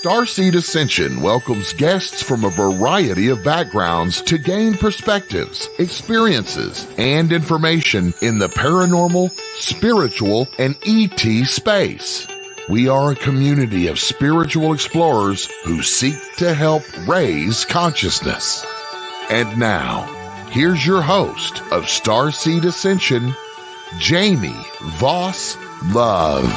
Starseed Ascension welcomes guests from a variety of backgrounds to gain perspectives, experiences, and information in the paranormal, spiritual, and ET space. We are a community of spiritual explorers who seek to help raise consciousness. And now, here's your host of Starseed Ascension, Jamie Voss Love.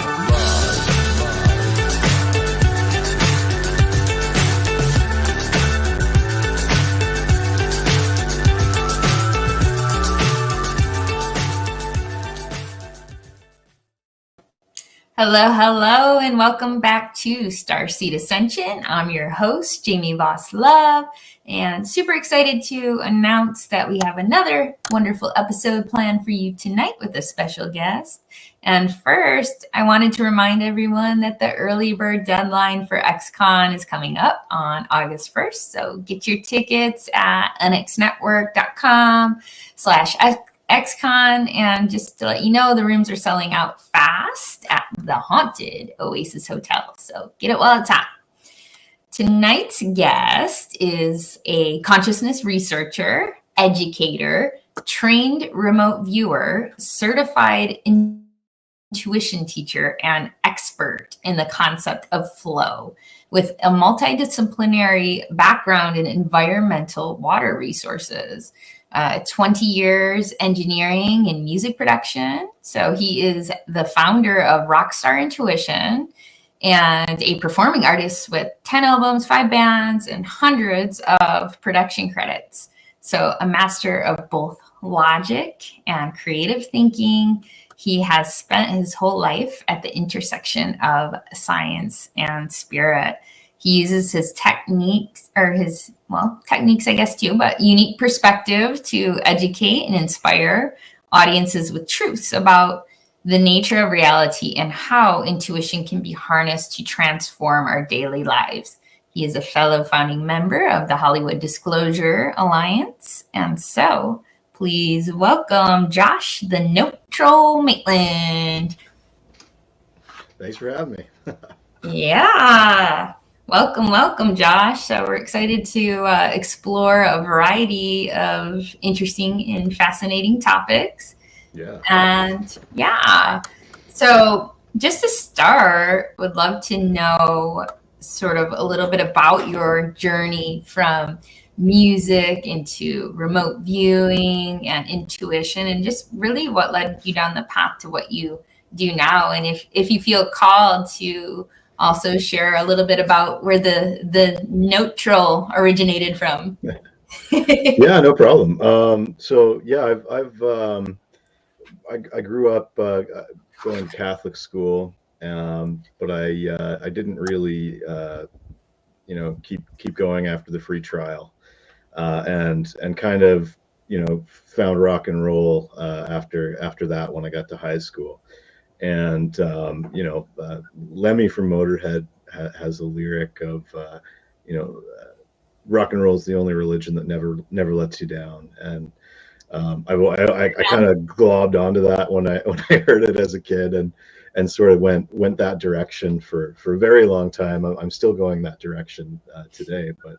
Hello, and welcome back to Starseed Ascension. I'm your host, Jamie Voss Love, and super excited to announce that we have another wonderful episode planned for you tonight with a special guest. And first, I wanted to remind everyone that the early bird deadline for XCon is coming up on August 1st. So get your tickets at nxnetwork.com/XCon, and just to let you know, the rooms are selling out fast at the haunted Oasis Hotel. So get it while it's hot. Tonight's guest is a consciousness researcher, educator, trained remote viewer, certified intuition teacher, and expert in the concept of flow, with a multidisciplinary background in environmental water resources. 20 years engineering and music production. So he is the founder of Rockstar Intuition and a performing artist with 10 albums, 5 bands, and hundreds of production credits. So a master of both logic and creative thinking. He has spent his whole life at the intersection of science and spirit. He uses his techniques, I guess too, but unique perspective to educate and inspire audiences with truths about the nature of reality and how intuition can be harnessed to transform our daily lives. He is a fellow founding member of the Hollywood Disclosure Alliance. And so please welcome Josh, the Neutral Maitland. Thanks for having me. Yeah. Welcome, Josh. So we're excited to explore a variety of interesting and fascinating topics. So just to start, would love to know sort of a little bit about your journey from music into remote viewing and intuition, and just really what led you down the path to what you do now. And if you feel called to also share a little bit about where the neutral originated from. Yeah, no problem. I grew up going to Catholic school, but I didn't really keep going after the free trial, and kind of found rock and roll after that when I got to high school. And Lemmy from Motorhead has a lyric of rock and roll is the only religion that never lets you down. And I kind of globbed onto that when I heard it as a kid, and sort of went that direction for a very long time. I'm still going that direction today, but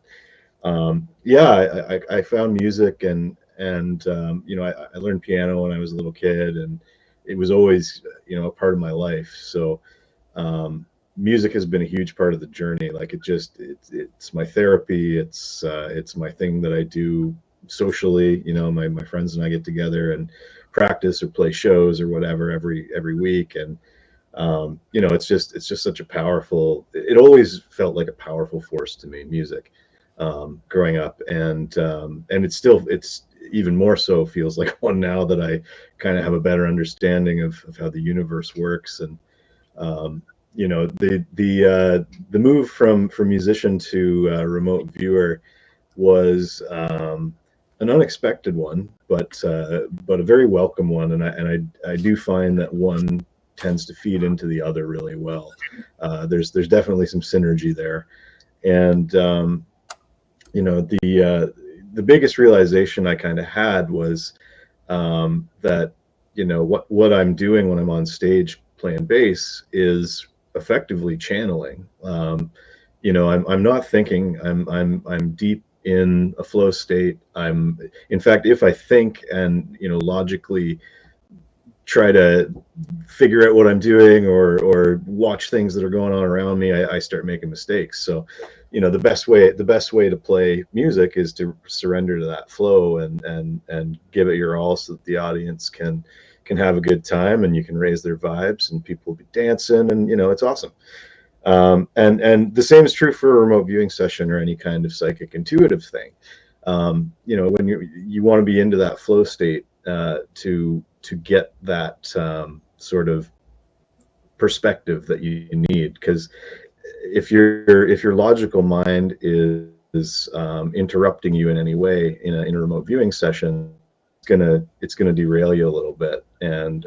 I found music and I learned piano when I was a little kid, and it was always, a part of my life. So music has been a huge part of the journey. Like it's my therapy. It's my thing that I do socially. My friends and I get together and practice or play shows or whatever every week. And it's just such a powerful. It always felt like a powerful force to me, music, growing up, and it's even more so feels like one now that I kind of have a better understanding of how the universe works. And the move from musician to remote viewer was an unexpected one, but a very welcome one. And I do find that one tends to feed into the other really well. There's definitely some synergy there. And the biggest realization I kind of had was that what I'm doing when I'm on stage playing bass is effectively channeling. you know, I'm not thinking. I'm deep in a flow state. In fact, if I think and, you know, logically try to figure out what I'm doing, or watch things that are going on around me, I start making mistakes. So, you know, the best way to play music is to surrender to that flow and give it your all, so that the audience can have a good time, and you can raise their vibes, and people will be dancing, and, you know, it's awesome. And the same is true for a remote viewing session or any kind of psychic intuitive thing. You know, when you want to be into that flow state, to get that sort of perspective that you need, because if your logical mind is interrupting you in any way in a remote viewing session, it's gonna derail you a little bit. And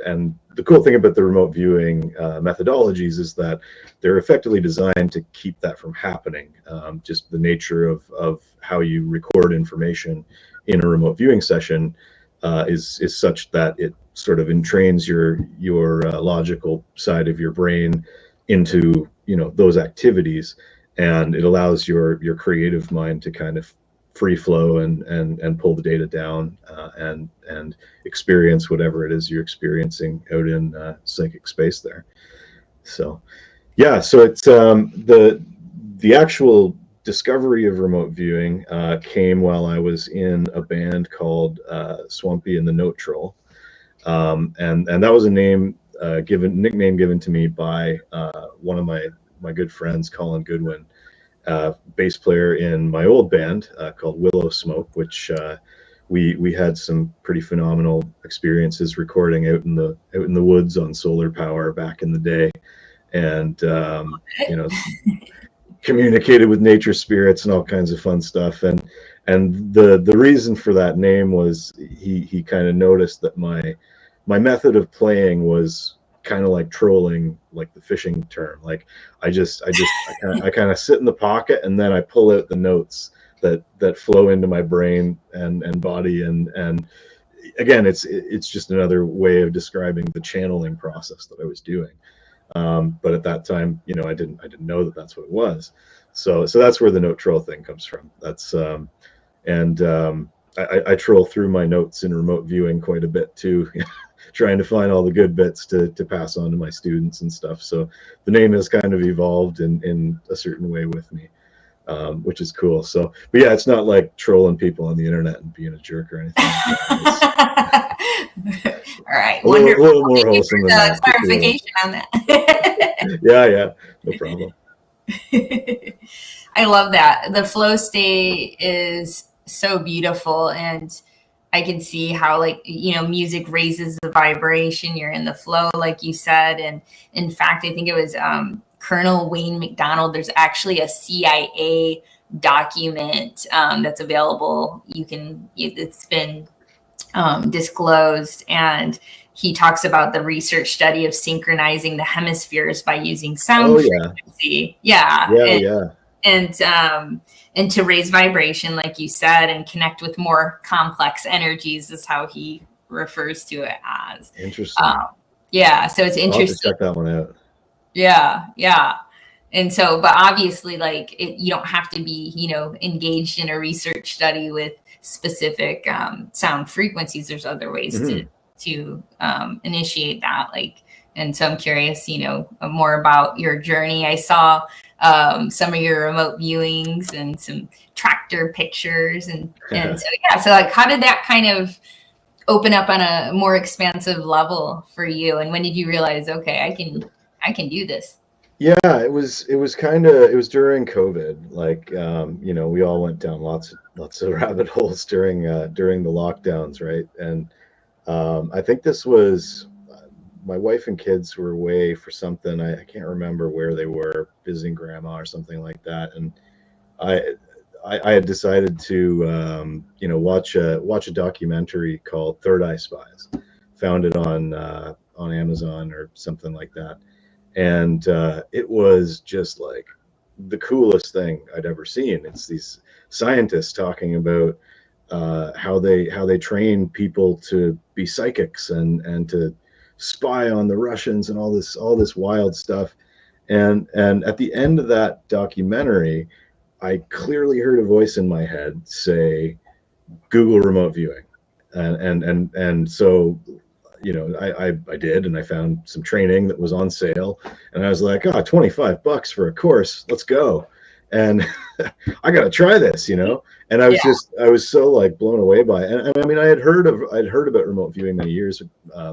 the cool thing about the remote viewing methodologies is that they're effectively designed to keep that from happening. Just the nature of how you record information in a remote viewing session is such that it sort of entrains your logical side of your brain into, you know, those activities, and it allows your creative mind to kind of free flow and pull the data down, and experience whatever it is you're experiencing out in psychic space there. So yeah, so it's the actual discovery of remote viewing came while I was in a band called Swampy and the Note Troll, and that was a nickname given to me by one of my good friends, Colin Goodwin, bass player in my old band called Willow Smoke, which we had some pretty phenomenal experiences recording out in the woods on solar power back in the day, and you know, communicated with nature spirits and all kinds of fun stuff. And the reason for that name was he kind of noticed that my method of playing was kind of like trolling, like the fishing term. Like I kind of sit in the pocket, and then I pull out the notes that flow into my brain and body, and again, it's just another way of describing the channeling process that I was doing. But at that time, you know, I didn't know that that's what it was. So that's where the note troll thing comes from. That's I troll through my notes in remote viewing quite a bit too, trying to find all the good bits to pass on to my students and stuff. So the name has kind of evolved in a certain way with me, which is cool. So, but yeah, it's not like trolling people on the internet and being a jerk or anything like that. All right, a little more wholesome than that. Clarification on that. Yeah, no problem. I love that. The flow state is so beautiful, and I can see how, like, you know, music raises the vibration. You're in the flow, like you said. And in fact, I think it was Colonel Wayne McDonald. There's actually a CIA document that's available. It's been disclosed, and he talks about the research study of synchronizing the hemispheres by using sound frequency. Yeah. And to raise vibration, like you said, and connect with more complex energies is how he refers to it as. Interesting. Yeah, so it's interesting. I'll have to check that one out. Yeah. And so, but obviously, like, you don't have to be, you know, engaged in a research study with specific sound frequencies. There's other ways to initiate that. Like, and so I'm curious, you know, more about your journey. I saw some of your remote viewings and some tractor pictures, and so yeah. So like, how did that kind of open up on a more expansive level for you? And when did you realize, okay, I can do this? Yeah, it was during COVID. Like, you know, we all went down lots of rabbit holes during the lockdowns, right? And I think this was my wife and kids were away for something. I can't remember where they were, visiting grandma or something like that. And I had decided to you know, watch a documentary called Third Eye Spies, found it on Amazon or something like that. And it was just like the coolest thing I'd ever seen. It's these scientists talking about how they train people to be psychics and to spy on the Russians and all this wild stuff. And at the end of that documentary, I clearly heard a voice in my head say, Google remote viewing. And so, you know, I did, and I found some training that was on sale, and I was like, oh, $25 for a course, let's go. And I got to try this, you know. And I was I was so like blown away by it. And I mean, I'd heard about remote viewing many years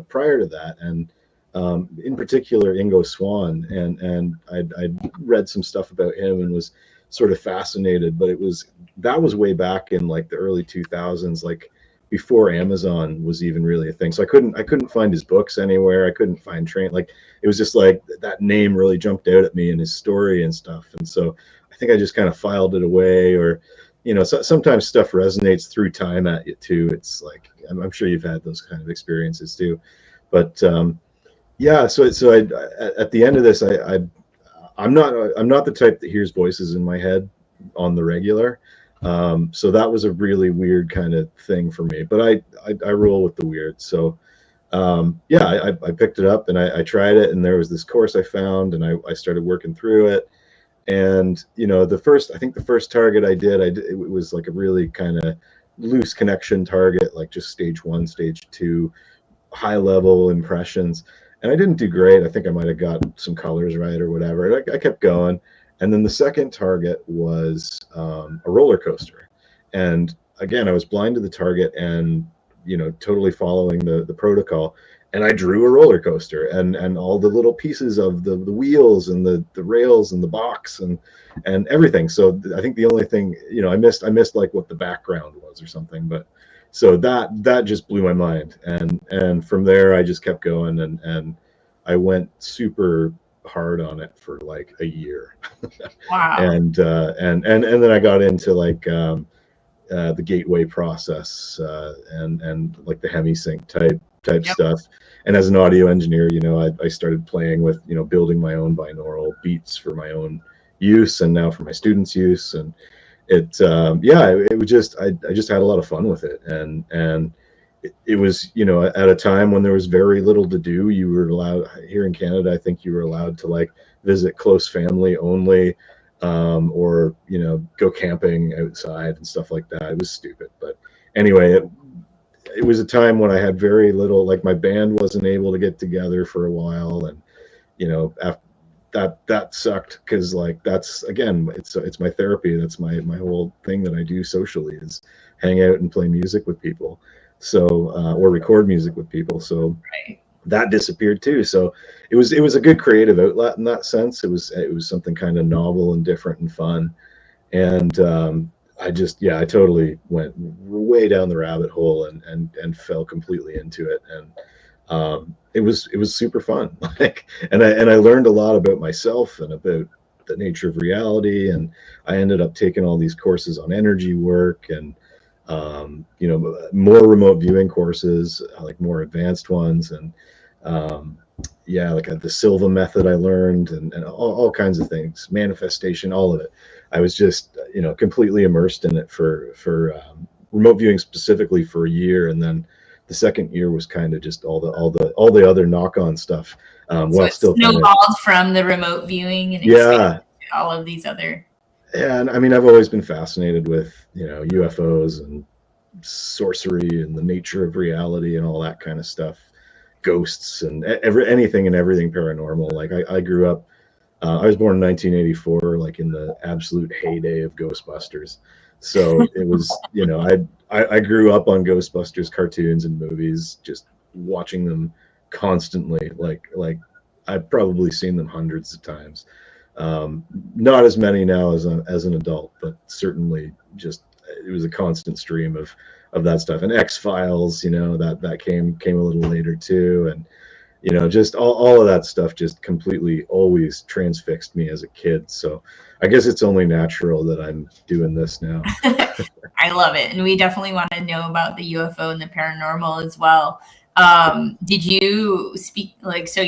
prior to that, and in particular Ingo Swann, and I'd read some stuff about him and was sort of fascinated. But that was way back in like the early 2000s, like before Amazon was even really a thing. So I couldn't find his books anywhere. I couldn't find like, it was just like that name really jumped out at me and his story and stuff. And so I think I just kind of filed it away, or, you know, sometimes stuff resonates through time at you too. It's like, I'm sure you've had those kind of experiences too. But yeah, so at the end of this, I'm not the type that hears voices in my head on the regular. So that was a really weird kind of thing for me, but I roll with the weird. So yeah, I picked it up and I tried it, and there was this course I found, and I started working through it. And, you know, I think the first target I did, it was like a really kind of loose connection target, like just stage 1, stage 2, high level impressions. And I didn't do great. I think I might have got some colors right or whatever. I kept going. And then the second target was a roller coaster. And again, I was blind to the target and, you know, totally following the protocol. And I drew a roller coaster and all the little pieces of the wheels and the rails and the box and everything. So I think the only thing, you know, I missed like what the background was or something. But so that just blew my mind. And from there I just kept going, and I went super hard on it for like a year. Wow. And then I got into like the gateway process and like the hemisync type Yep. stuff. And as an audio engineer, you know, I started playing with, you know, building my own binaural beats for my own use and now for my students' use. And it was just I just had a lot of fun with it. And it was, you know, at a time when there was very little to do. You were allowed here in Canada, I think you were allowed to like visit close family only, or, you know, go camping outside and stuff like that. It was stupid, but anyway, it was a time when I had very little, like my band wasn't able to get together for a while. And, you know, after that sucked, because like, that's, again, it's my therapy. That's my whole thing that I do socially, is hang out and play music with people. So, or record music with people. So Right. that disappeared too. So it was a good creative outlet in that sense. It was something kind of novel and different and fun. And, I totally went way down the rabbit hole and fell completely into it. And it was super fun. Like, and I learned a lot about myself and about the nature of reality. And I ended up taking all these courses on energy work and, you know, more remote viewing courses, like more advanced ones. And like the Silva method I learned, and all kinds of things, manifestation, all of it. I was just, you know, completely immersed in it for remote viewing specifically for a year. And then the second year was kind of just all the other knock-on stuff. So it snowballed from the remote viewing and expanded to all of these other. And I mean, I've always been fascinated with, you know, UFOs and sorcery and the nature of reality and all that kind of stuff, ghosts and anything and everything paranormal. Like I grew up, I was born in 1984, like in the absolute heyday of Ghostbusters. So it was, you know, I grew up on Ghostbusters cartoons and movies, just watching them constantly. Like I've probably seen them hundreds of times. Not as many now as an adult, but certainly just, it was a constant stream of that stuff. And X-Files, you know, that came a little later too. And, you know, just all of that stuff just completely always transfixed me as a kid. So I guess it's only natural that I'm doing this now. I love it. And we definitely want to know about the UFO and the paranormal as well. Did you speak, like, so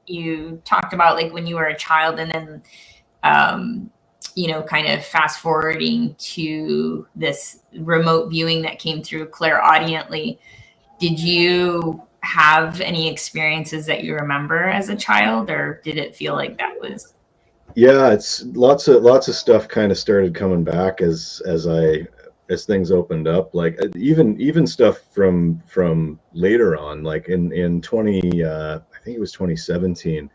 you talked about like when you were a child, and then, you know, kind of fast forwarding to this remote viewing that came through clairaudiently. Did you have any experiences that you remember as a child, or did it feel like that was Yeah, it's lots of stuff kind of started coming back as things opened up. Like even stuff from later on, like in 20 I think it was 2017.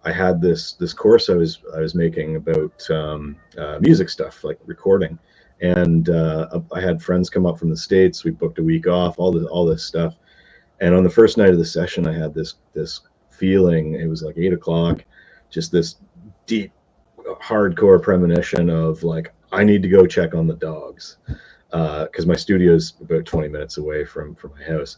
I had this course I was making about music stuff, like recording, and I had friends come up from the States. We booked a week off, all this stuff, and on the first night of the session, I had this feeling. It was like 8 o'clock, just this deep, hardcore premonition of like, I need to go check on the dogs, because my studio is about 20 minutes away from my house.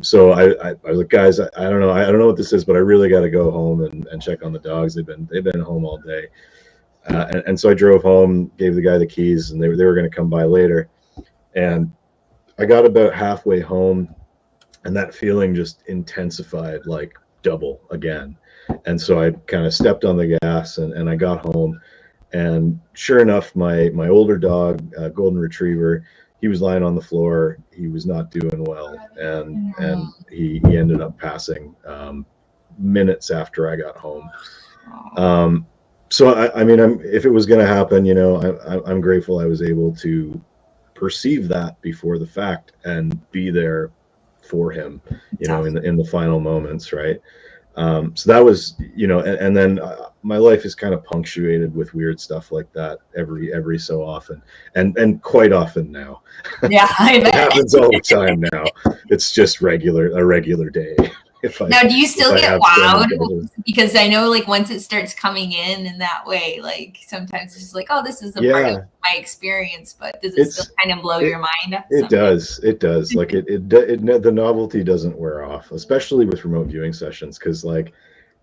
So I was like, guys, I don't know what this is, but I really got to go home and check on the dogs. They've been home all day, and so I drove home, gave the guy the keys, and they were going to come by later. And I got about halfway home, and that feeling just intensified like double again. And so I kind of stepped on the gas, and I got home, and sure enough, my older dog, golden retriever, he was lying on the floor. He was not doing well, and he ended up passing minutes after I got home. So I mean, if it was going to happen, you know, I'm grateful I was able to perceive that before the fact and be there for him, you know, in the final moments, right? So that was, you know, and then my life is kind of punctuated with weird stuff like that every so often, and quite often now. Yeah, I bet. It happens all the time now. It's just a regular day. Now, do you still get wowed? Because I know, like, once it starts coming in that way, like, sometimes it's just like, oh, this is a part of my experience, but does it still kind of blow your mind? It does. Like, the novelty doesn't wear off, especially with remote viewing sessions, because, like,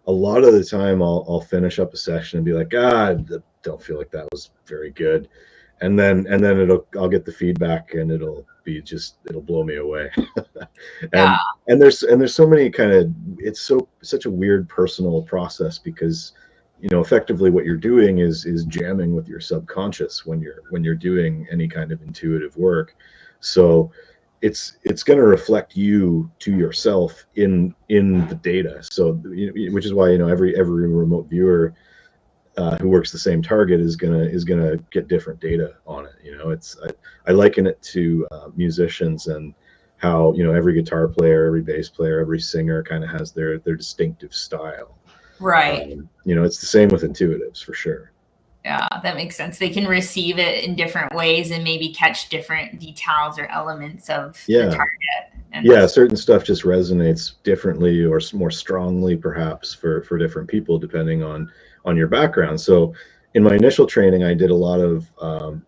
a lot of the time I'll finish up a session and be like, I don't feel like that was very good. And then I'll get the feedback, and it'll blow me away. and there's so many it's such a weird personal process, because, you know, effectively what you're doing is jamming with your subconscious when you're doing any kind of intuitive work. So it's going to reflect you to yourself in the data. So, which is why, you know, every remote viewer who works the same target is gonna get different data on it. You know, I liken it to musicians, and how, you know, every guitar player, every bass player, every singer kind of has their distinctive style. Right. You know, it's the same with intuitives for sure. Yeah, that makes sense. They can receive it in different ways and maybe catch different details or elements of the target. Certain stuff just resonates differently or more strongly, perhaps, for different people, depending on your background. So in my initial training, I did a lot of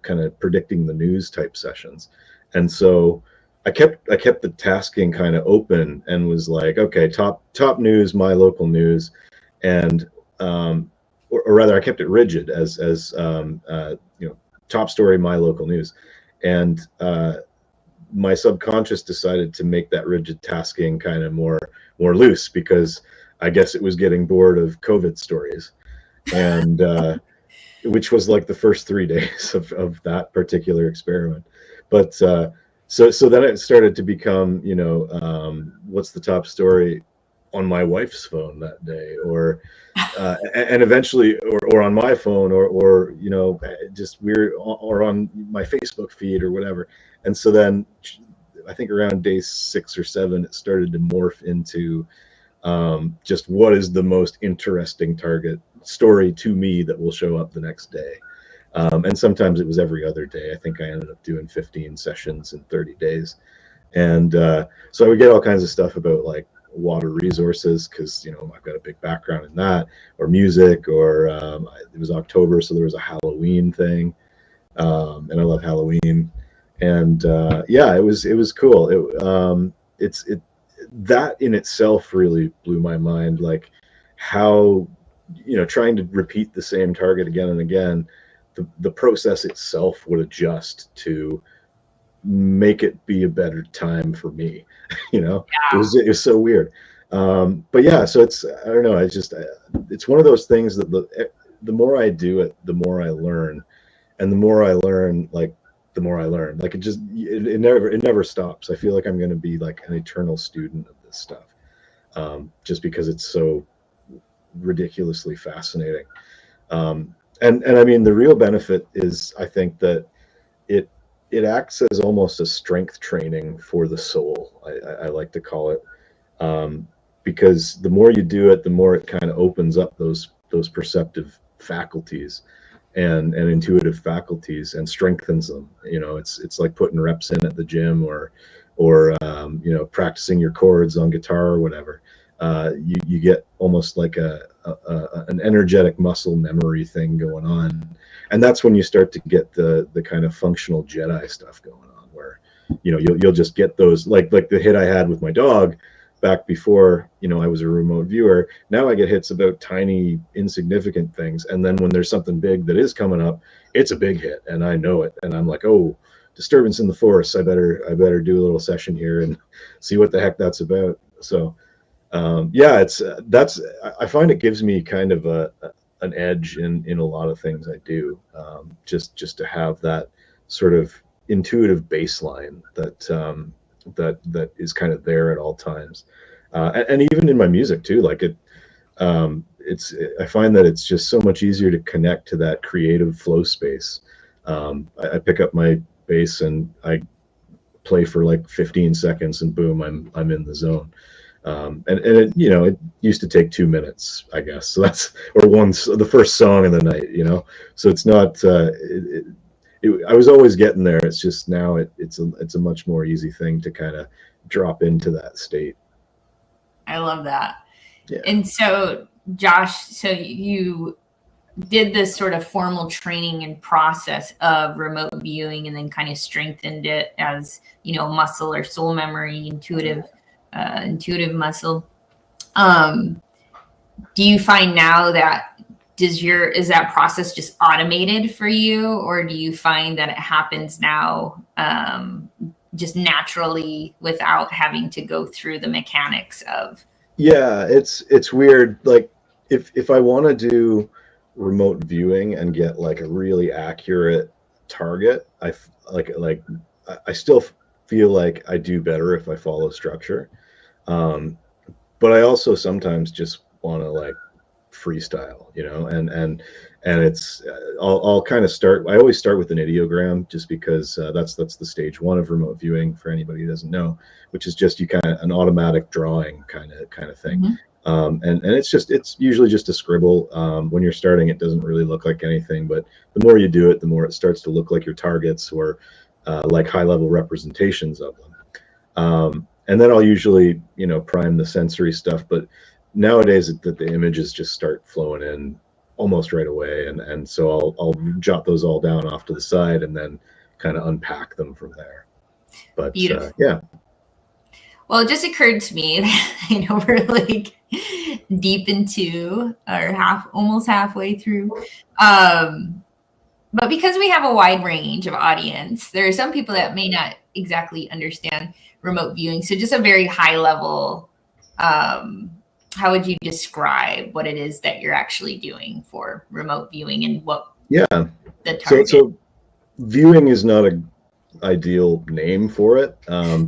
kind of predicting the news type sessions. And so I kept the tasking kind of open, and was like, okay, top news, my local news. And or rather, I kept it rigid as you know, top story, my local news. And my subconscious decided to make that rigid tasking kind of more loose, because I guess it was getting bored of COVID stories, and which was like the first 3 days of that particular experiment. But so then it started to become, you know, what's the top story on my wife's phone that day, or and eventually, or on my phone, or you know, just weird, or on my Facebook feed or whatever. And so then I think around day 6 or 7, it started to morph into just what is the most interesting target story to me that will show up the next day. And sometimes it was every other day. I think I ended up doing 15 sessions in 30 days. And so I would get all kinds of stuff about, like, water resources, because, you know, I've got a big background in that, or music, or it was October, so there was a Halloween thing, and I love Halloween. And it was cool. That in itself really blew my mind, like how, you know, trying to repeat the same target again and again, the process itself would adjust to make it be a better time for me. You know, it was so weird. But yeah, so I don't know, it's one of those things that the more I do it, the more I learn, and the more I learn, like, the more I learn. Like, it never stops. I feel like I'm going to be like an eternal student of this stuff, just because it's so ridiculously fascinating. And I mean, the real benefit is, I think, that it acts as almost a strength training for the soul. I like to call it, because the more you do it, the more it kind of opens up those perceptive faculties and intuitive faculties and strengthens them. You know, it's like putting reps in at the gym, or you know, practicing your chords on guitar or whatever. You get almost like an energetic muscle memory thing going on, and that's when you start to get the kind of functional Jedi stuff going on, where, you know, you'll just get those, like the hit I had with my dog back before, you know, I was a remote viewer. Now I get hits about tiny insignificant things, and then when there's something big that is coming up, it's a big hit, and I know it, and I'm like, oh, disturbance in the force, I better do a little session here and see what the heck that's about. So yeah, it's that's, I find it gives me kind of an edge in a lot of things I do, just to have that sort of intuitive baseline that is kind of there at all times, and even in my music too. Like I find that it's just so much easier to connect to that creative flow space. I pick up my bass and I play for like 15 seconds, and boom, I'm in the zone. And it, you know, it used to take 2 minutes, I guess. So that's, or once the first song of the night, you know. So it's not. I was always getting there. It's just now it's a much more easy thing to kind of drop into that state. I love that. Yeah. And so, Josh, so you did this sort of formal training and process of remote viewing, and then kind of strengthened it as, you know, muscle or soul memory, intuitive muscle. Do you find now that is that process just automated for you, or do you find that it happens now just naturally without having to go through the mechanics of? Yeah, it's weird. Like if I want to do remote viewing and get like a really accurate target, I still feel like I do better if I follow structure. But I also sometimes just want to like freestyle, you know, and it's I'll kind of start. I always start with an ideogram, just because that's the stage one of remote viewing, for anybody who doesn't know, which is just you kind of an automatic drawing kind of thing. Mm-hmm. And it's usually just a scribble. When you're starting, it doesn't really look like anything, but the more you do it, the more it starts to look like your targets, or like high level representations of them. And then I'll usually, you know, prime the sensory stuff, but nowadays that the images just start flowing in almost right away, and so I'll jot those all down off to the side and then kind of unpack them from there. But yeah. Well, it just occurred to me that, you know, we're like deep into, or almost halfway through. But because we have a wide range of audience, there are some people that may not exactly understand remote viewing. So just a very high level, how would you describe what it is that you're actually doing for remote viewing, and what the target? So viewing is not an ideal name for it,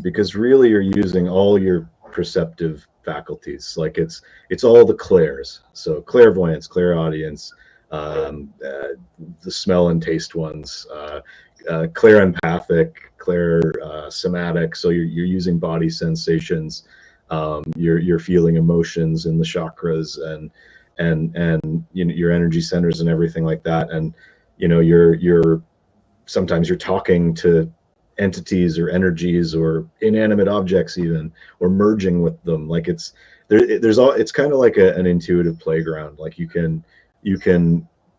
because really you're using all your perceptive faculties. Like it's all the clairs. So clairvoyance, clairaudience, the smell and taste ones, clair empathic, clair somatic. So you're using body sensations, you're feeling emotions in the chakras, and you know, your energy centers and everything like that. And you know, you're sometimes you're talking to entities or energies or inanimate objects even, or merging with them. Like it's kind of like an intuitive playground. Like you can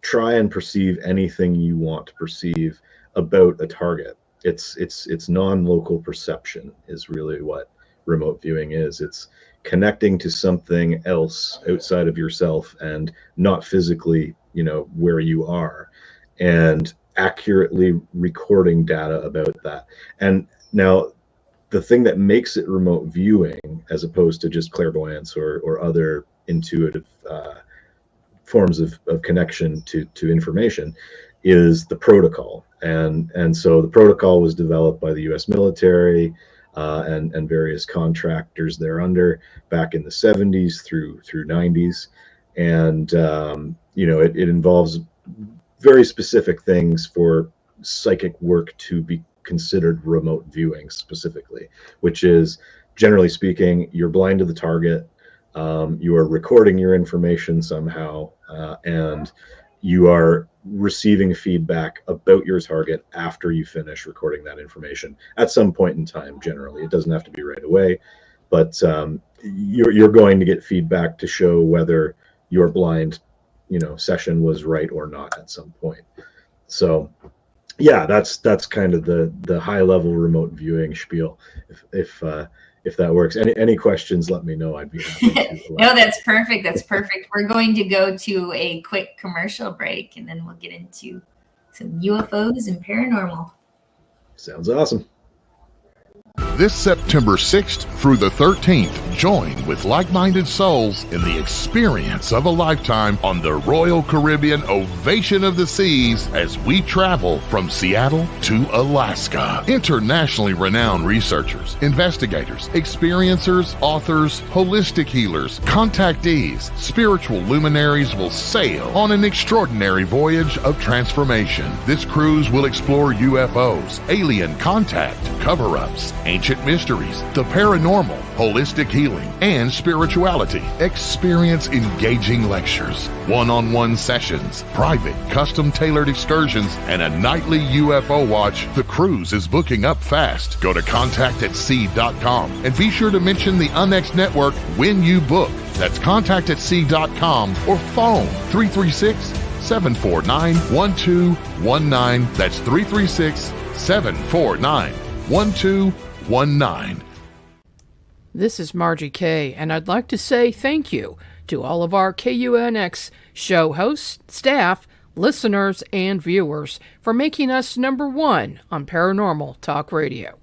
try and perceive anything you want to perceive about a target. It's non-local perception is really what remote viewing is. It's connecting to something else outside of yourself and not physically, you know, where you are, and accurately recording data about that. And now the thing that makes it remote viewing, as opposed to just clairvoyance or other intuitive forms of connection to information, is the protocol. And so the protocol was developed by the US military and various contractors thereunder back in the 70s through 90s. And it involves very specific things for psychic work to be considered remote viewing specifically, which is, generally speaking, you're blind to the target, you are recording your information somehow, and you are receiving feedback about your target after you finish recording that information at some point in time. Generally, it doesn't have to be right away, but you're going to get feedback to show whether your blind session was right or not at some point. So yeah, that's kind of the high level remote viewing spiel. If that works. Any questions, let me know. I'd be happy to. No, that's perfect. That's perfect. We're going to go to a quick commercial break, and then we'll get into some UFOs and paranormal. Sounds awesome. This September 6th through the 13th, join with like-minded souls in the experience of a lifetime on the Royal Caribbean Ovation of the Seas as we travel from Seattle to Alaska. Internationally renowned researchers, investigators, experiencers, authors, holistic healers, contactees, spiritual luminaries will sail on an extraordinary voyage of transformation. This cruise will explore UFOs, alien contact, cover-ups, ancient mysteries, the paranormal, holistic healing, and spirituality. Experience engaging lectures, one-on-one sessions, private, custom-tailored excursions, and a nightly UFO watch. The cruise is booking up fast. Go to contactatSea.com and be sure to mention the UNX network when you book. That's contactatSea.com or phone 336-749-1219. That's 336-749-1219. This is Margie Kay, and I'd like to say thank you to all of our KUNX show hosts, staff, listeners, and viewers for making us number one on Paranormal Talk Radio.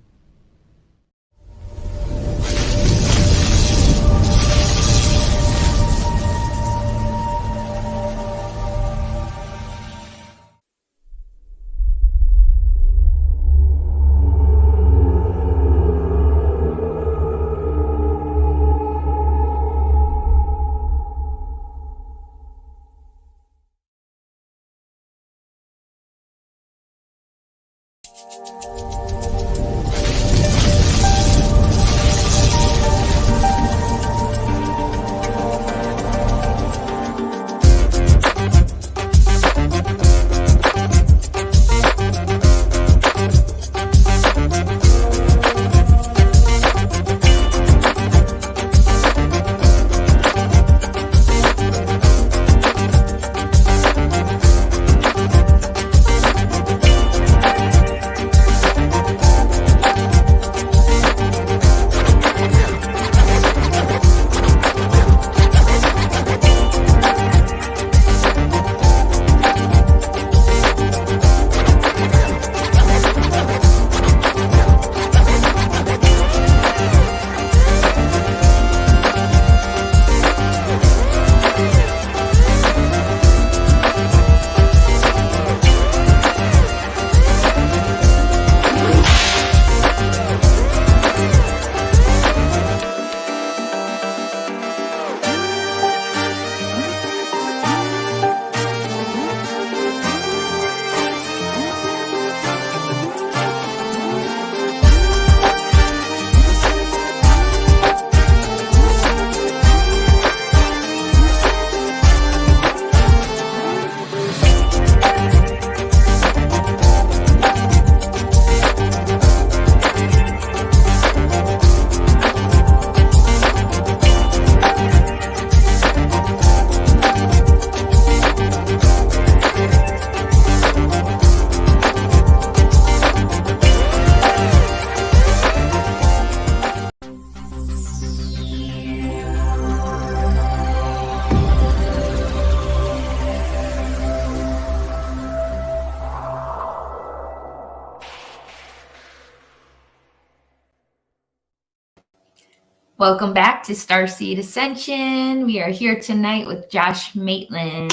Welcome back to Starseed Ascension. We are here tonight with Josh Maitland.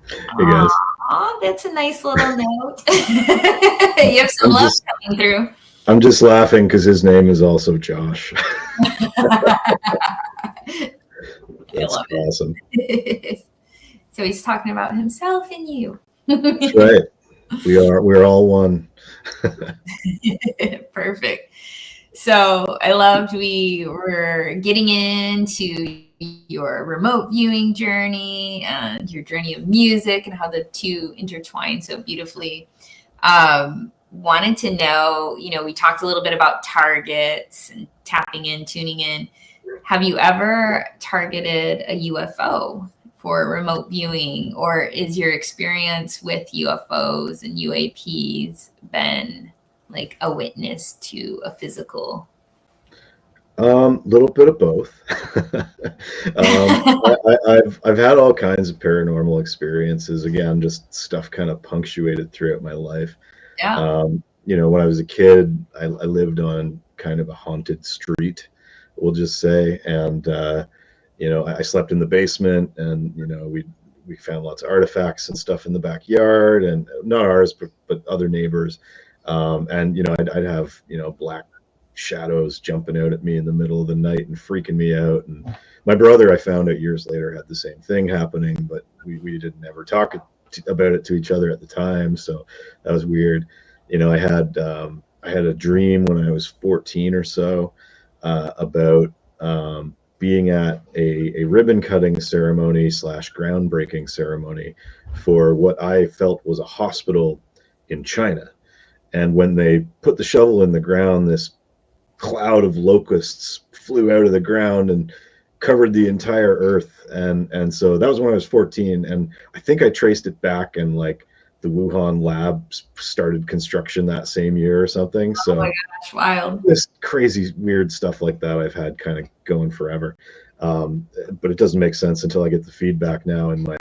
Hey guys. Aw, that's a nice little note. You have some love coming through. I'm just laughing because his name is also Josh. That's love awesome. it. So he's talking about himself and you. That's right. We're all one. Perfect. So I loved we were getting into your remote viewing journey and your journey of music and how the two intertwine so beautifully. Wanted to know, we talked a little bit about targets and tapping in, tuning in. Have you ever targeted a UFO for remote viewing, or is your experience with UFOs and UAPs been like a witness to a physical? Little bit of both. I've had all kinds of paranormal experiences. Again, just stuff kind of punctuated throughout my life. Yeah. When I was a kid, I lived on kind of a haunted street, we'll just say, and I slept in the basement, and we found lots of artifacts and stuff in the backyard, and not ours, but other neighbors. And I'd have black shadows jumping out at me in the middle of the night and freaking me out. And my brother, I found out years later, had the same thing happening, but we didn't ever talk about it to each other at the time, so that was weird. I had a dream when I was 14 or so about being at a ribbon cutting ceremony / groundbreaking ceremony for what I felt was a hospital in China. And when they put the shovel in the ground, this cloud of locusts flew out of the ground and covered the entire earth. And so that was when I was 14. And I think I traced it back, and like the Wuhan lab started construction that same year or something. So, oh my gosh, wild. This crazy, weird stuff like that I've had kind of going forever. But it doesn't make sense until I get the feedback now in my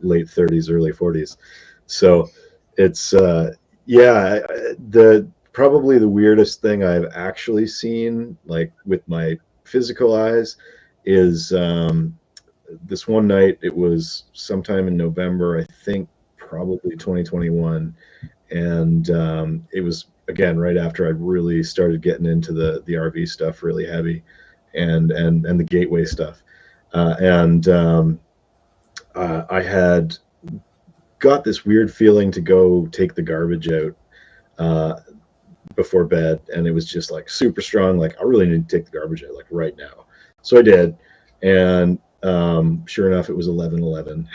late 30s, early 40s. So it's probably the weirdest thing I've actually seen, like with my physical eyes, is this one night. It was sometime in November, I think, probably 2021, and it was again right after I really started getting into the RV stuff really heavy, and the gateway stuff, I had got this weird feeling to go take the garbage out before bed, and it was just like super strong, like I really need to take the garbage out like right now. So I did, and sure enough, it was 11:11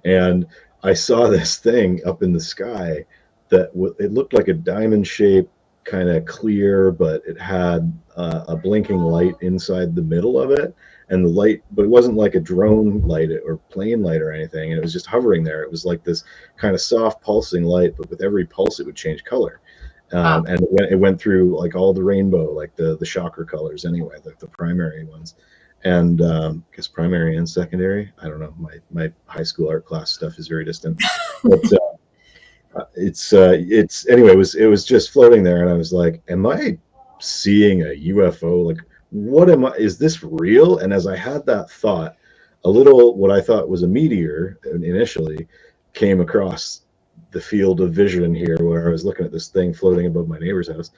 and I saw this thing up in the sky that it looked like a diamond shape, kind of clear, but it had a blinking light inside the middle of it, and the light, but it wasn't like a drone light or plane light or anything, and it was just hovering there. It was like this kind of soft pulsing light, but with every pulse it would change color. And it went through like all the rainbow, like the chakra colors anyway, like the primary ones. And I guess primary and secondary, I don't know, my high school art class stuff is very distant, but it's anyway, it was just floating there, and I was like, am I seeing a UFO? Like, is this real? And as I had that thought, what I thought was a meteor initially came across the field of vision here, where I was looking at this thing floating above my neighbor's house,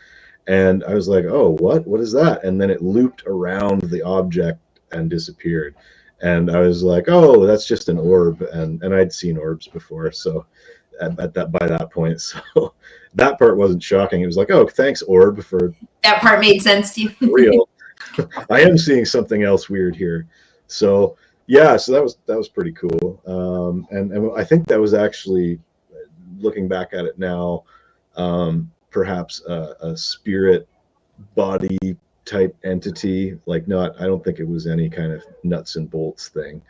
and I was like, oh, what is that? And then it looped around the object and disappeared, and I was like, oh, that's just an orb, and I'd seen orbs before, so by that point, so that part wasn't shocking. It was like, oh, thanks, orb, for that part made sense to you. real. I am seeing something else weird here. So yeah, so that was pretty cool. And I think that was actually, looking back at it now, perhaps a spirit body type entity. Like, I don't think it was any kind of nuts and bolts thing.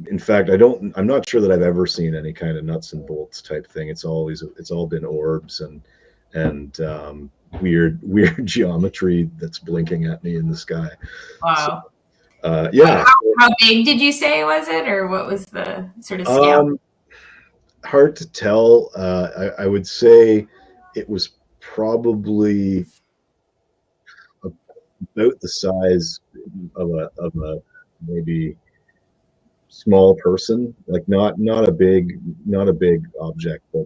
In fact, I'm not sure that I've ever seen any kind of nuts and bolts type thing. It's all been orbs and weird geometry that's blinking at me in the sky. Wow. So, yeah. How big did you say was it, or what was the sort of scale? Hard to tell. I would say it was probably about the size of a maybe small person, like not a big object, but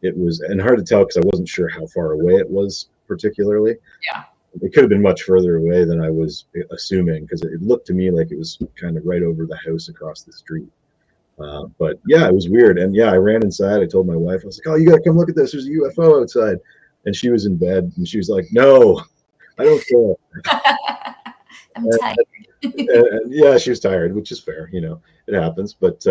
it was, and hard to tell because I wasn't sure how far away it was particularly. Yeah. it could have been much further away than I was assuming, because it looked to me like it was kind of right over the house across the street. But yeah, it was weird. And yeah, I ran inside. I told my wife, I was like, "Oh, you got to come look at this. There's a UFO outside." And she was in bed, and she was like, "No, I don't care." I'm tired. And yeah, she was tired, which is fair. It happens. But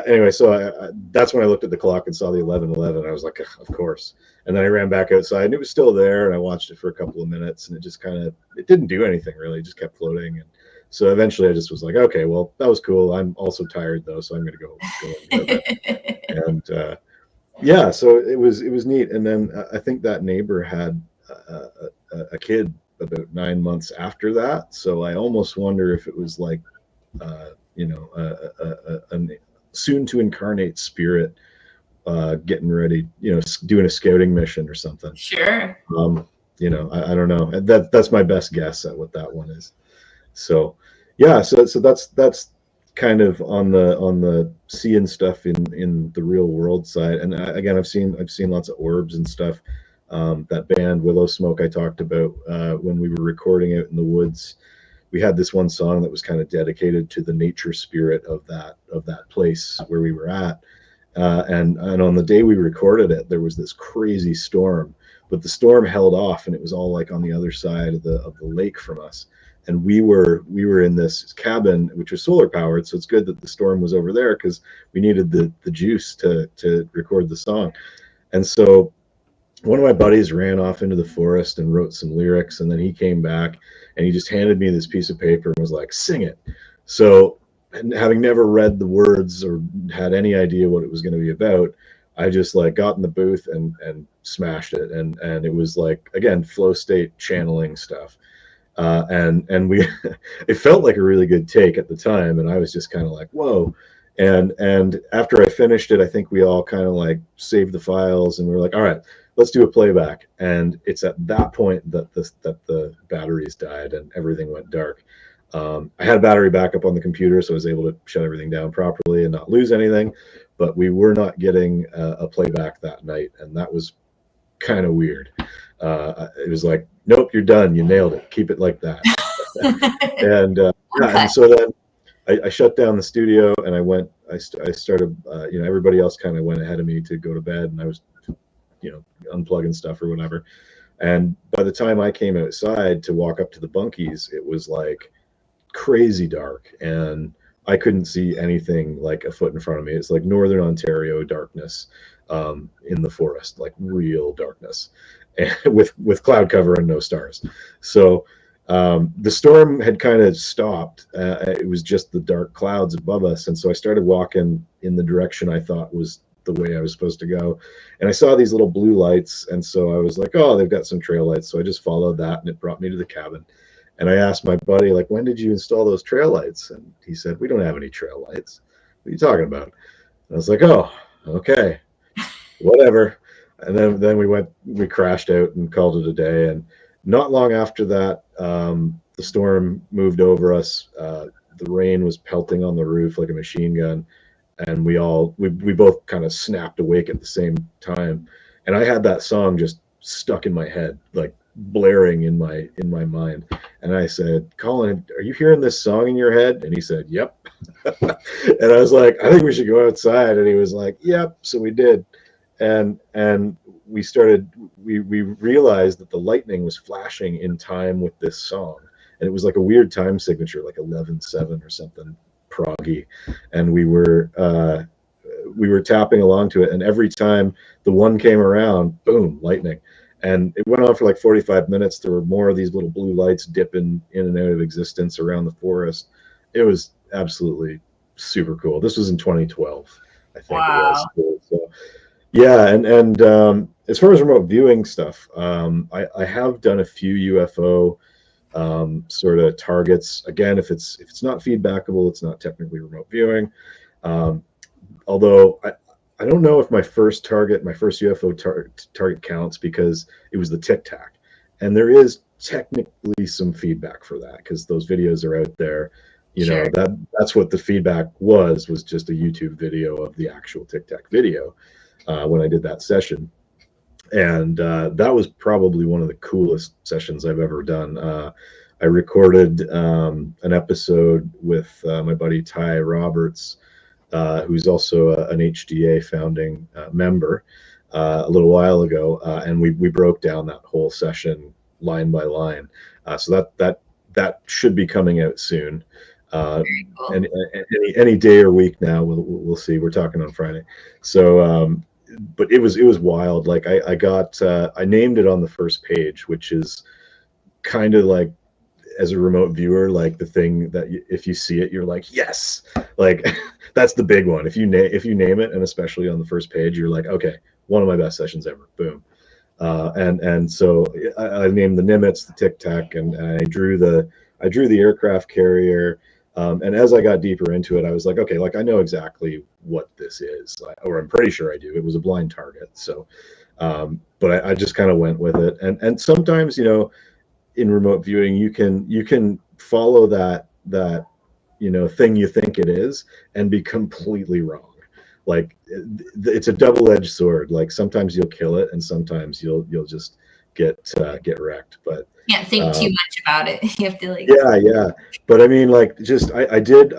anyway, so that's when I looked at the clock and saw the 11:11. I was like, of course. And then I ran back outside, and it was still there. And I watched it for a couple of minutes, and it just it didn't do anything really. It just kept floating. And so eventually, I just was like, okay, well, that was cool. I'm also tired though, so I'm going to go and go to bed. And yeah, so it was neat. And then I think that neighbor had a kid about 9 months after that. So I almost wonder if it was like, a soon to incarnate spirit getting ready, doing a scouting mission or something. Sure. I don't know. That's my best guess at what that one is. So yeah, so that's kind of on the seeing stuff in the real world side. And again, I've seen lots of orbs and stuff. That band Willow Smoke I talked about when we were recording out in the woods, we had this one song that was kind of dedicated to the nature spirit of that place where we were at. And on the day we recorded it, there was this crazy storm, but the storm held off, and it was all like on the other side of the lake from us. And we were in this cabin, which was solar powered. So it's good that the storm was over there, because we needed the juice to record the song. And so one of my buddies ran off into the forest and wrote some lyrics, and then he came back and he just handed me this piece of paper and was like, "Sing it." So, and having never read the words or had any idea what it was going to be about, I just like got in the booth and smashed it. And it was like, again, flow state channeling stuff. And we, it felt like a really good take at the time. And I was just kind of like, whoa. And after I finished it, I think we all kind of like saved the files, and we were like, all right, let's do a playback. And it's at that point that the batteries died and everything went dark. I had a battery backup on the computer, so I was able to shut everything down properly and not lose anything. But we were not getting a playback that night, and that was kind of weird. It was like, nope, you're done. You nailed it. Keep it like that. And yeah, and so then I shut down the studio, and I started, everybody else kind of went ahead of me to go to bed, and I was, unplugging stuff or whatever. And by the time I came outside to walk up to the bunkies, it was like crazy dark, and I couldn't see anything like a foot in front of me. It's like Northern Ontario darkness in the forest, like real darkness, and with cloud cover and no stars. So the storm had kind of stopped. It was just the dark clouds above us. And so I started walking in the direction I thought was the way I was supposed to go. And I saw these little blue lights. And so I was like, oh, they've got some trail lights. So I just followed that, and it brought me to the cabin. And I asked my buddy, like, when did you install those trail lights? And he said, we don't have any trail lights. What are you talking about? And I was like, oh, okay, whatever. And then we crashed out and called it a day. And not long after that, the storm moved over us. The rain was pelting on the roof like a machine gun. And we both kind of snapped awake at the same time. And I had that song just stuck in my head, like blaring in my mind. And I said, Colin, are you hearing this song in your head? And he said, yep. And I was like, I think we should go outside. And he was like, yep. So we did. And we realized that the lightning was flashing in time with this song. And it was like a weird time signature, like 11/7 or something proggy. And we were tapping along to it. And every time the one came around, boom, lightning. And it went on for like 45 minutes. There were more of these little blue lights dipping in and out of existence around the forest. It was absolutely super cool. This was in 2012, I think. Wow. It was. So, yeah, and as far as remote viewing stuff, I have done a few UFO sort of targets. Again, if it's not feedbackable, it's not technically remote viewing. Although I don't know if my first UFO target counts, because it was the Tic Tac, and there is technically some feedback for that, because those videos are out there. Sure. That's what the feedback was just a YouTube video of the actual Tic Tac video when I did that session. and that was probably one of the coolest sessions I've ever done. I recorded an episode with my buddy Ty Roberts, who's also an HDA founding member, a little while ago, and we broke down that whole session line by line. So that should be coming out soon. Very cool. And any day or week now, we'll see. We're talking on Friday, so but it was wild. Like I named it on the first page, which is kind of like, as a remote viewer, like the thing that if you see it, you're like, yes, like that's the big one. If you name it, and especially on the first page, you're like, okay, one of my best sessions ever. Boom. And so I named the Nimitz, the Tic Tac, and I drew the aircraft carrier. And as I got deeper into it, I was like, okay, like I know exactly what this is, or I'm pretty sure I do. It was a blind target. So, but I just kind of went with it. And sometimes, you know, in remote viewing, you can follow that thing you think it is and be completely wrong. Like it's a double-edged sword. Like sometimes you'll kill it, and sometimes you'll just get wrecked. But can't think too much about it. You have to like. Yeah. But I mean, like, just I did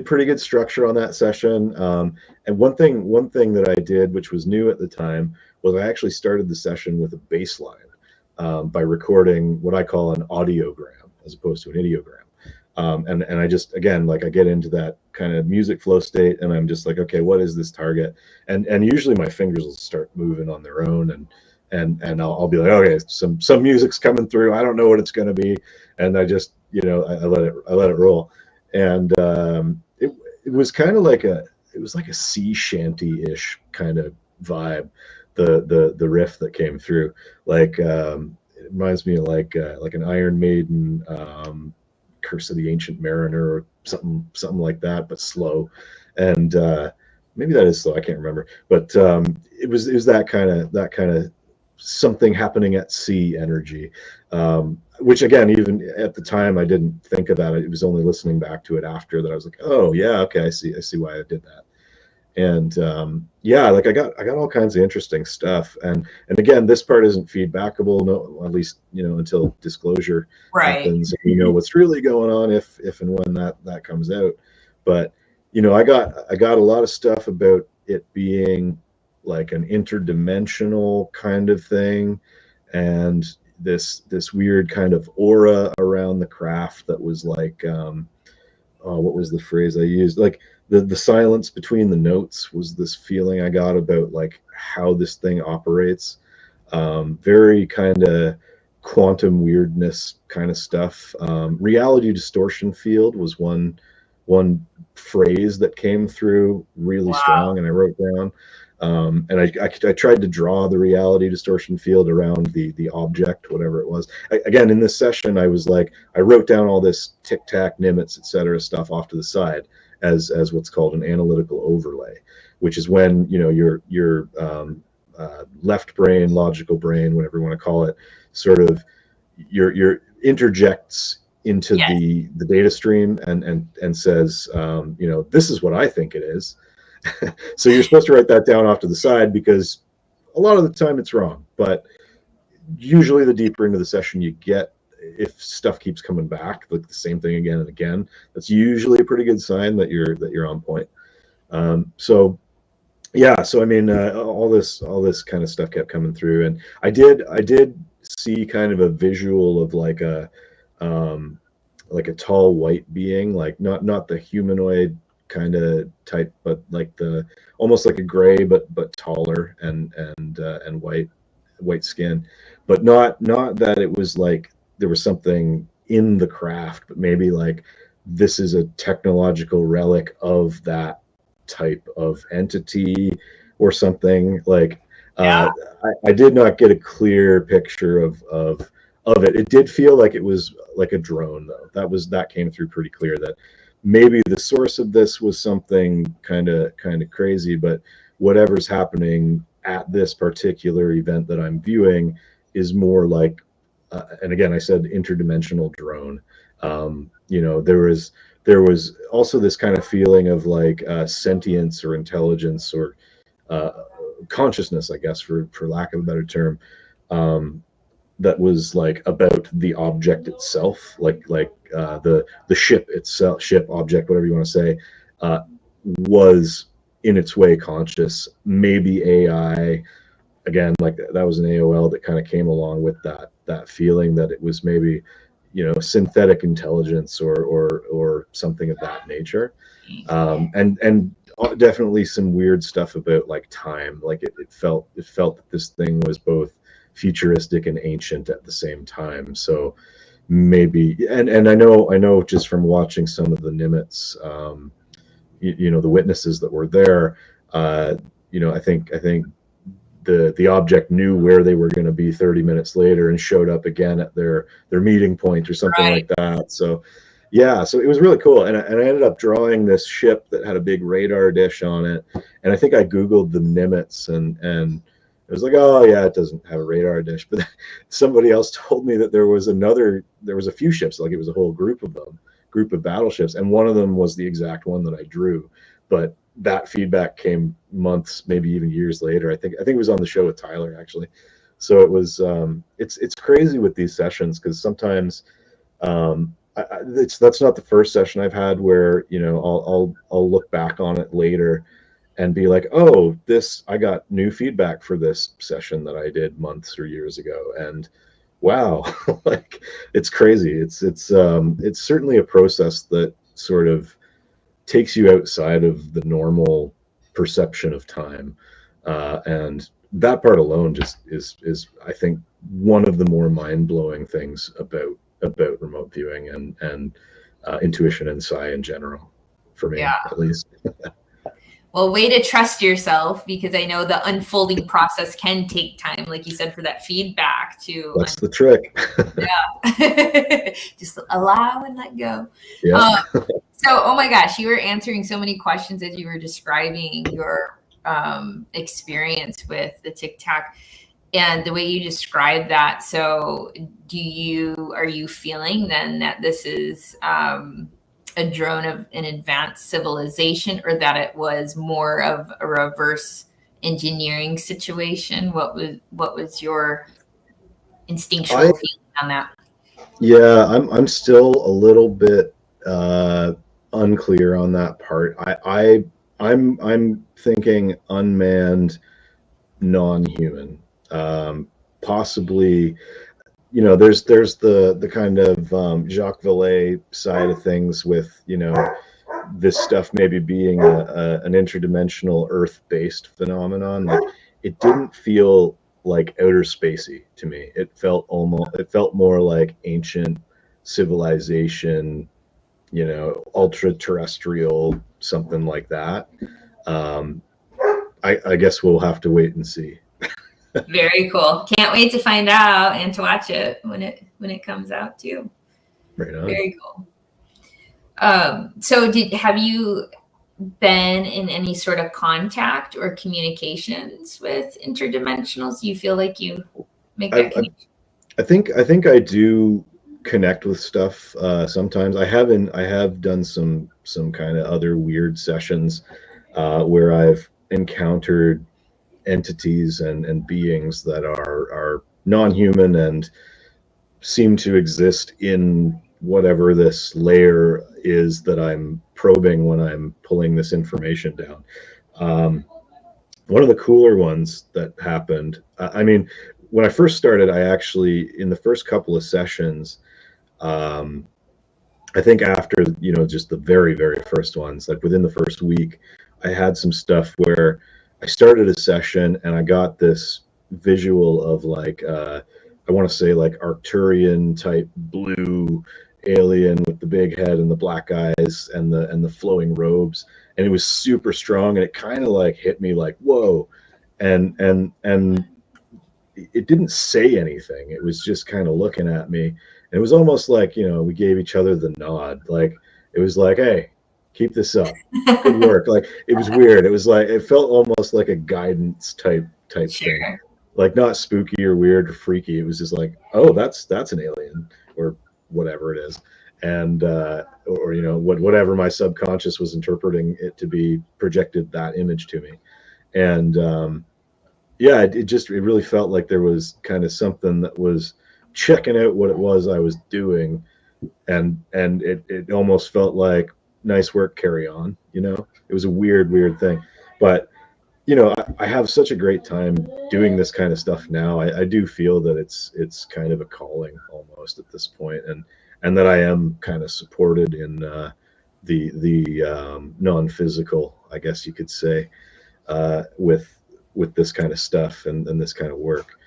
pretty good structure on that session. And one thing that I did, which was new at the time, was I actually started the session with a bass line by recording what I call an audiogram as opposed to an ideogram. And I just, again, like I get into that kind of music flow state, and I'm just like, okay, what is this target? And usually my fingers will start moving on their own, and I'll be like, okay, some music's coming through. I don't know what it's going to be, and I just, I let it roll. And it was kind of like a sea shanty-ish kind of vibe. The riff that came through, like it reminds me of like an Iron Maiden. Curse of the Ancient Mariner or something like that, but slow. And maybe that is slow, I can't remember, but it was that kind of something happening at sea energy, which again, even at the time I didn't think of that. It was only listening back to it after that I was like, oh yeah, okay, I see why I did that. And like I got all kinds of interesting stuff, and again, this part isn't feedbackable, no, at least until disclosure happens, and you know what's really going on if and when that comes out. But I got a lot of stuff about it being like an interdimensional kind of thing, and this weird kind of aura around the craft that was like, what was the phrase I used? Like the silence between the notes was this feeling I got about like how this thing operates. Very kind of quantum weirdness kind of stuff. Reality distortion field was one phrase that came through really strong, and I wrote down. And I tried to draw the reality distortion field around the object, whatever it was. Again, in this session, I was like, I wrote down all this Tic Tac, Nimitz, etc. stuff off to the side as what's called an analytical overlay, which is when your left brain, logical brain, whatever you want to call it, sort of your interjects into the data stream and says, this is what I think it is. So you're supposed to write that down off to the side, because a lot of the time it's wrong, but usually the deeper into the session you get, if stuff keeps coming back like the same thing again and again, that's usually a pretty good sign that you're on point. So I mean, all this kind of stuff kept coming through, and I did see kind of a visual of like a tall white being, like not the humanoid kind of type, but like almost like a gray but taller and white skin, but not that it was like there was something in the craft, but maybe like this is a technological relic of that type of entity or something. Like I did not get a clear picture of it. It did feel like it was like a drone, though. That came through pretty clear, that maybe the source of this was something kind of crazy, but whatever's happening at this particular event that I'm viewing is more like, and again, I said interdimensional drone. There was also this kind of feeling of like sentience or intelligence or consciousness, I guess, for lack of a better term, that was like about the object itself, like the ship itself, ship object, whatever you want to say, was in its way conscious. Maybe AI, again, like that was an AOL that kind of came along with that feeling that it was maybe, synthetic intelligence or something of that nature. And definitely some weird stuff about like time. Like it felt that this thing was both futuristic and ancient at the same time. So maybe, and I know just from watching some of the Nimitz, the witnesses that were there, I think the object knew where they were going to be 30 minutes later and showed up again at their meeting point or something like that. So yeah, so it was really cool. And I ended up drawing this ship that had a big radar dish on it. And I think I Googled the Nimitz, and it was like, oh yeah, it doesn't have a radar dish. But somebody else told me that there was a few ships, like it was a whole group of battleships. And one of them was the exact one that I drew. But that feedback came months, maybe even years later. I think it was on the show with Tyler, actually. So it was, it's crazy with these sessions, because sometimes, that's not the first session I've had where I'll look back on it later and be like, oh, I got new feedback for this session that I did months or years ago, and wow, like it's crazy. It's certainly a process that sort of takes you outside of the normal perception of time, and that part alone just is I think one of the more mind-blowing things about remote viewing and intuition and psi in general, for me, at least. Well, way to trust yourself, because I know the unfolding process can take time, like you said, for that feedback to. That's the trick. Yeah. Just allow and let go. Yeah. So, oh my gosh, you were answering so many questions as you were describing your experience with the Tic Tac and the way you described that. So are you feeling then that this is a drone of an advanced civilization, or that it was more of a reverse engineering situation? What was your instinctual feeling on that? Yeah, I'm still a little bit unclear on that part. I'm thinking unmanned, non-human, possibly. There's the kind of Jacques Vallée side of things with this stuff maybe being an interdimensional Earth-based phenomenon. Like, it didn't feel like outer spacey to me. It felt more like ancient civilization, ultra terrestrial, something like that. I guess we'll have to wait and see. Very cool. Can't wait to find out and to watch it when it comes out too. Right on. Very cool. So have you been in any sort of contact or communications with interdimensionals? Do you feel like you make that connection? I think I do connect with stuff sometimes. I have done some kind of other weird sessions where I've encountered entities and beings that are non-human and seem to exist in whatever this layer is that I'm probing when I'm pulling this information down. One of the cooler ones that happened, I mean, when I first started, I actually, in the first couple of sessions, I think after, just the very, very first ones, like within the first week, I had some stuff where I started a session and I got this visual of like, I want to say like Arcturian type blue alien with the big head and the black eyes and the flowing robes. And it was super strong, and it kind of like hit me like, whoa. And it didn't say anything. It was just kind of looking at me. And it was almost like, we gave each other the nod. Like, it was like, hey, keep this up. Good work. Like, it was weird. It was like, it felt almost like a guidance type Sure. thing. Like, not spooky or weird or freaky. It was just like, oh, that's an alien or whatever it is. And, or, whatever my subconscious was interpreting it to be, projected that image to me. And yeah, it really felt like there was kind of something that was checking out what it was I was doing, and it almost felt like nice work, carry on. It was a weird thing, but I have such a great time doing this kind of stuff now. I do feel that it's kind of a calling almost at this point, and that I am kind of supported in the non-physical, I guess you could say, with this kind of stuff and this kind of work.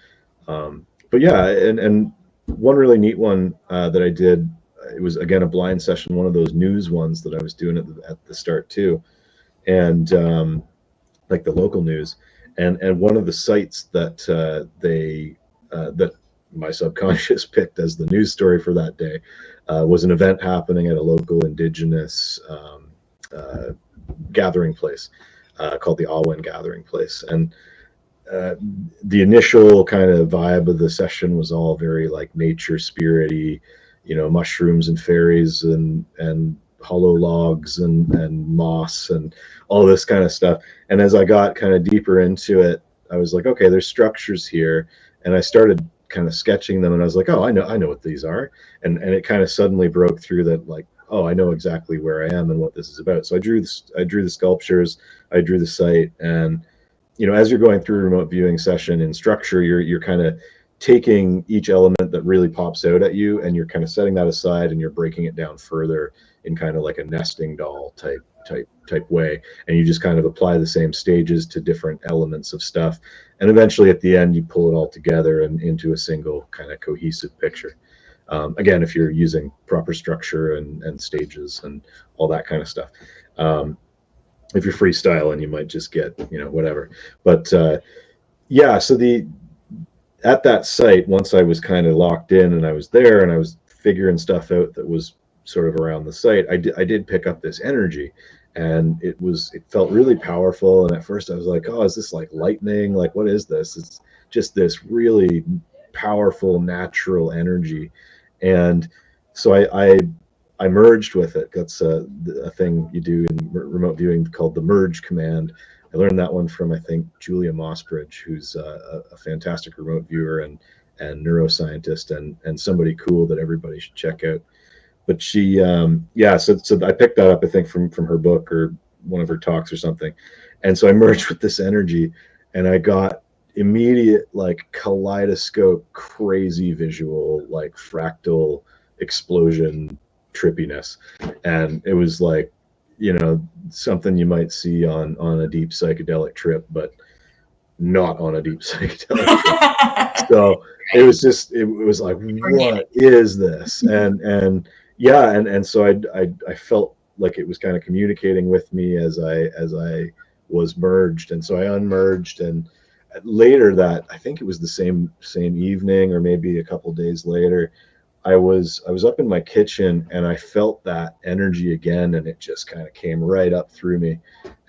But yeah, and one really neat one that I did, it was again a blind session, one of those news ones that I was doing at the start too, and like the local news, and one of the sites that that my subconscious picked as the news story for that day was an event happening at a local indigenous gathering place called the Awen Gathering Place. And the initial kind of vibe of the session was all very like nature spirity, mushrooms and fairies and hollow logs and moss and all this kind of stuff. And as I got kind of deeper into it, I was like, okay, there's structures here. And I started kind of sketching them, and I was like, oh, I know what these are. And it kind of suddenly broke through that, like, oh, I know exactly where I am and what this is about. So I drew the sculptures, I drew the site, and as you're going through a remote viewing session in structure, you're kind of taking each element that really pops out at you, and you're kind of setting that aside, and you're breaking it down further in kind of like a nesting doll type way, and you just kind of apply the same stages to different elements of stuff, and eventually at the end you pull it all together and into a single kind of cohesive picture. Again, if you're using proper structure and stages and all that kind of stuff. If you're freestyling, you might just get whatever. But yeah, so at that site, once I was kind of locked in and I was there and I was figuring stuff out that was sort of around the site, I did pick up this energy, and it felt really powerful. And at first I was like, oh, is this like lightning? Like, what is this? It's just this really powerful natural energy. And so I merged with it. That's a thing you do in remote viewing called the merge command. I learned that one from, I think, Julia Mossbridge, who's a fantastic remote viewer and neuroscientist and somebody cool that everybody should check out. But she, so I picked that up, I think, from her book or one of her talks or something. And so I merged with this energy, and I got immediate, like, kaleidoscope, crazy visual, like fractal explosion trippiness. And it was like, something you might see on a deep psychedelic trip, but not on a deep psychedelic trip. So it was like, what is this? And yeah, and so I felt like it was kind of communicating with me as I was merged. And so I unmerged, and later that, I think it was the same evening or maybe a couple days later, I was up in my kitchen, and I felt that energy again, and it just kind of came right up through me,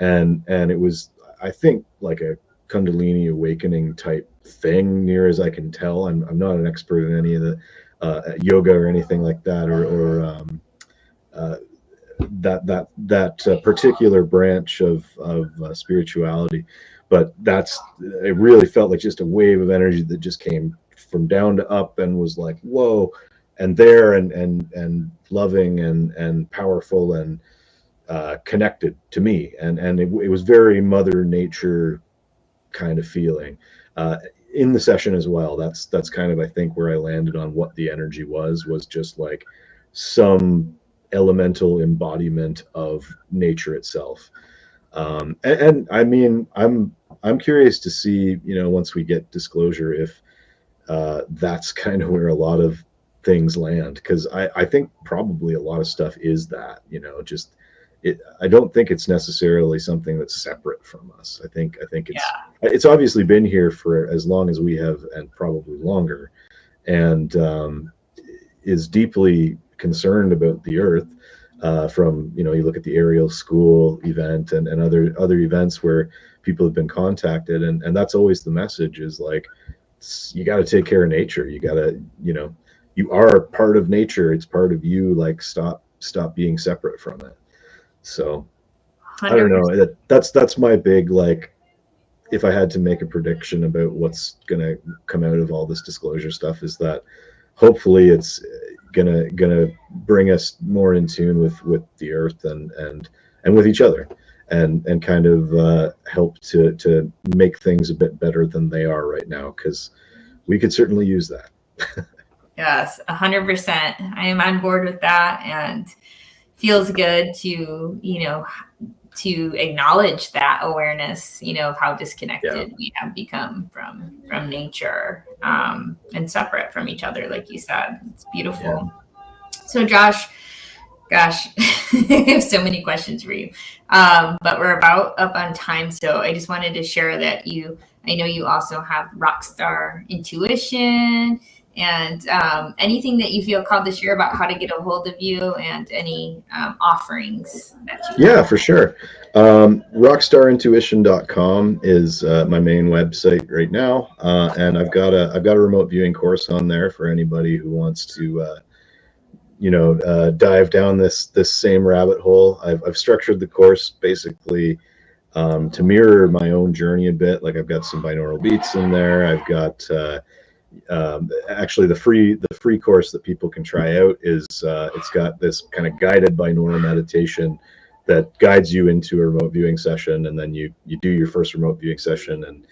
and it was, I think, like a Kundalini awakening type thing, near as I can tell. I'm not an expert in any of the yoga or anything like that, or that particular branch of spirituality, but it really felt like just a wave of energy that just came from down to up and was like, whoa, and there and loving and powerful and connected to me, and it was very Mother Nature kind of feeling in the session as well. That's kind of, I think, where I landed on what the energy was just like some elemental embodiment of nature itself. And I mean, I'm curious to see, once we get disclosure, if that's kind of where a lot of things land, because I think probably a lot of stuff is that, I don't think it's necessarily something that's separate from us. I think it's obviously been here for as long as we have, and probably longer, and is deeply concerned about the earth. From you look at the Ariel School event and other events where people have been contacted, and that's always the message, is like, you got to take care of nature. You got to, you are part of nature. It's part of you. Like, stop being separate from it. So 100%. I don't know. That's my big, like, if I had to make a prediction about what's going to come out of all this disclosure stuff, is that hopefully it's gonna bring us more in tune with the earth and with each other, and kind of help to make things a bit better than they are right now, because we could certainly use that. Yes, 100%. I am on board with that, and feels good to, to acknowledge that awareness, of how disconnected we have become from nature, and separate from each other, like you said. It's beautiful. Yeah. So Josh, gosh, I have so many questions for you, but we're about up on time. So I just wanted to share that I know you also have Rockstar Intuition, and anything that you feel called to share about how to get a hold of you, and any offerings that you have. For sure. Rockstarintuition.com is my main website right now, and I've got a remote viewing course on there for anybody who wants to dive down this same rabbit hole. I've structured the course basically to mirror my own journey a bit. Like, I've got some binaural beats in there. I've got actually the free course that people can try out is it's got this kind of guided binaural meditation that guides you into a remote viewing session, and then you do your first remote viewing session, and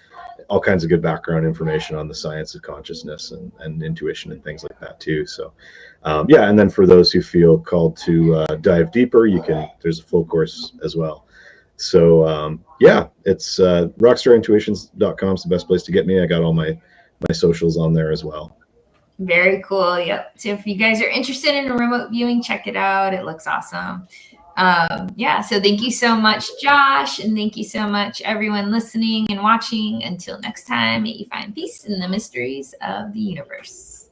all kinds of good background information on the science of consciousness and intuition and things like that too. So and then for those who feel called to dive deeper, there's a full course as well. So it's rockstarintuitions.com is the best place to get me. I got all my socials on there as well. Very cool. Yep. So if you guys are interested in a remote viewing, check it out. It looks awesome. So thank you so much, Josh, and thank you so much, everyone listening and watching. Until next time, may you find peace in the mysteries of the universe.